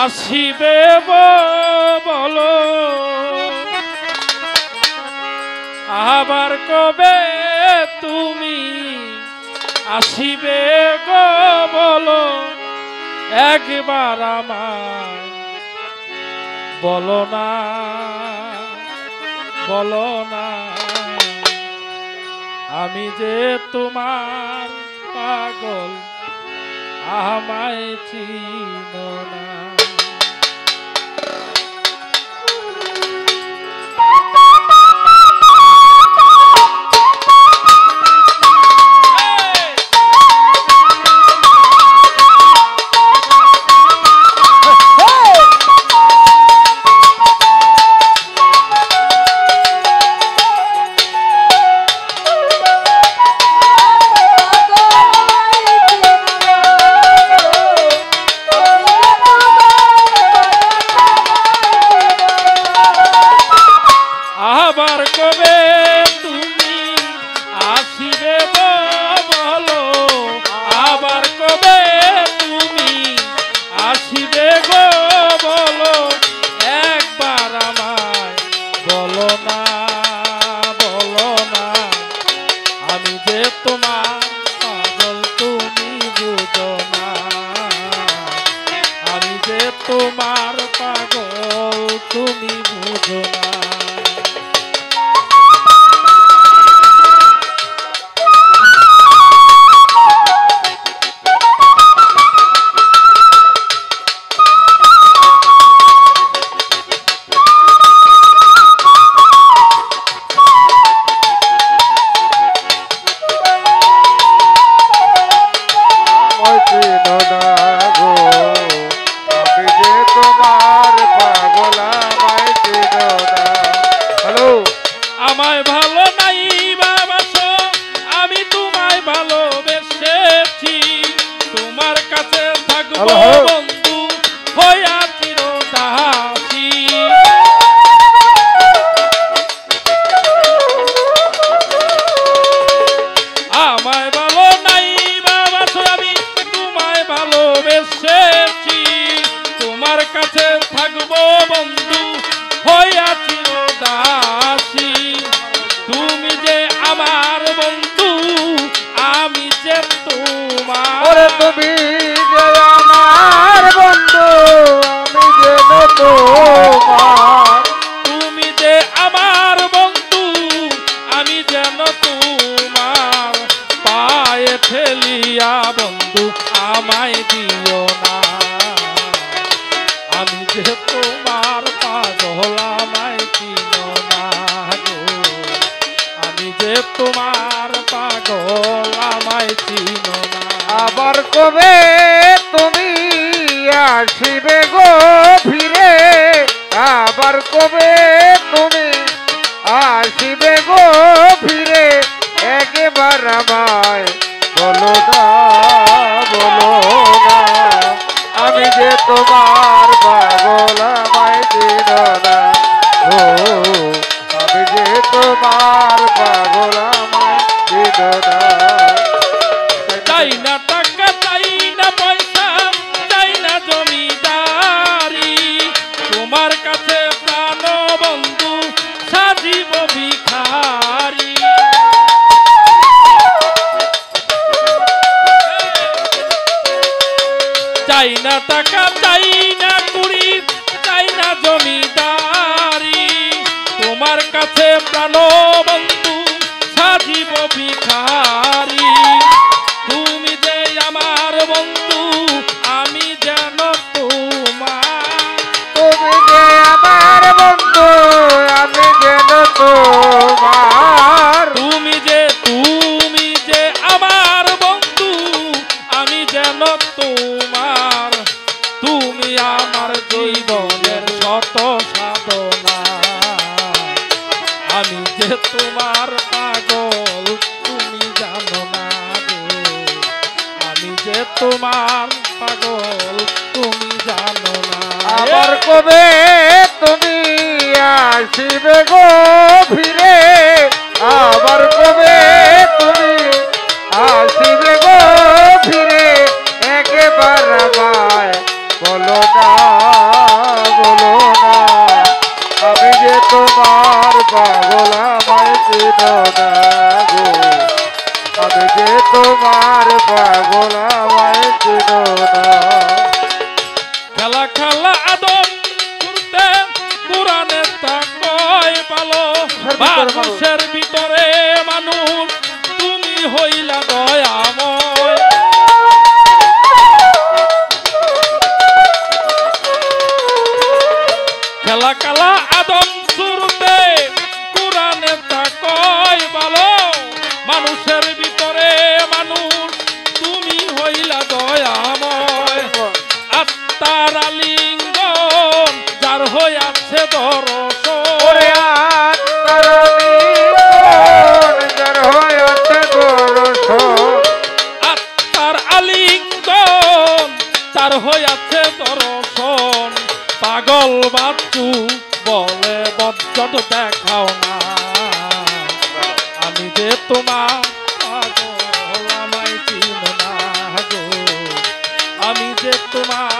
আসিবে বলো আবার কবে তুমি আসিবে গো বলো একবার আমায় বলো না আমি যে তোমার পাগল আমায় চিনো না। আবার কবে তুমি আসিবে বলো আবার কবে তুমি আসিবে গো বলো একবার আমায় বলো না আমি যে তোমার পাগল তুমি বুঝো না আমি যে তোমার পাগল তুমি বুঝো না। আমায় ভালো নাই বাবাসো আমি তোমায় ভালোবেসেছি তোমার কাছে থাকবো বন্ধু হইয়া চিরদাসী। আমায় ভালো নাই বাবাসো আমি তোমায় ভালোবেসেছি তোমার কাছে থাকবো বন্ধু হইয়া চিরদাসী। তুমি যে আমার বন্ধু আমি যে তোমার তুমি যে আমার বন্ধু আমি যে তোমার তুমি যে আমার বন্ধু আমি যেন তোমার পায়ে ফেলিয়া বন্ধু আমায় দিও না আমি যে তোমার পাগল আমায় চিনো না গো আমি যে তোমার পাগল আমায় চিনো না। আবার কবে তুমি আসিবে গো ফিরে আবার কবে তুমি আসিবে গো ফিরে একবার আমায় বলো না আমি যে তোমার পাগল আমায় চিনো না ও আমি যে তোমার পাগল আমায় চিনো না। চাই না টাকা চাই না পয়সা চাই না জমিদারি তোমার কাছে প্রাণ বন্ধু সাজিব ভিখারি। চাই না টাকা চাই না কুড়ি চাই না জমিদারি তোমার কাছে প্রাণ বন্ধু সাজিব ভিখারি। তুমি যে আমার বন্ধু আমি যেন তোমার তুমি যে আমার বন্ধু আমি যেন তোমার তুমি যে আমার বন্ধু আমি যেন তোমার তুমি আমার জীবনের শত সাধনা আমি যে তোমার পাগল তুমি জানো না গো আমি যে তোমার পাগল তুমি জানো না। আবার কবে তুমি আসিবে গো ফিরে আবার কবে তুমি আসিবে গো ফিরে একবার আমায় বলো না আত্মার আলিঙ্গন যার হইয়াছে দর্শন ওরে আত্মার আলিঙ্গন যার হইয়াছে দর্শন আত্মার আলিঙ্গন তার হইয়াছে দর্শন পাগল বাচ্চু বলে বজ্জট দেখাও না আমি যে তোমার পাগল আমায় চিনো না গো আমি যে তোমার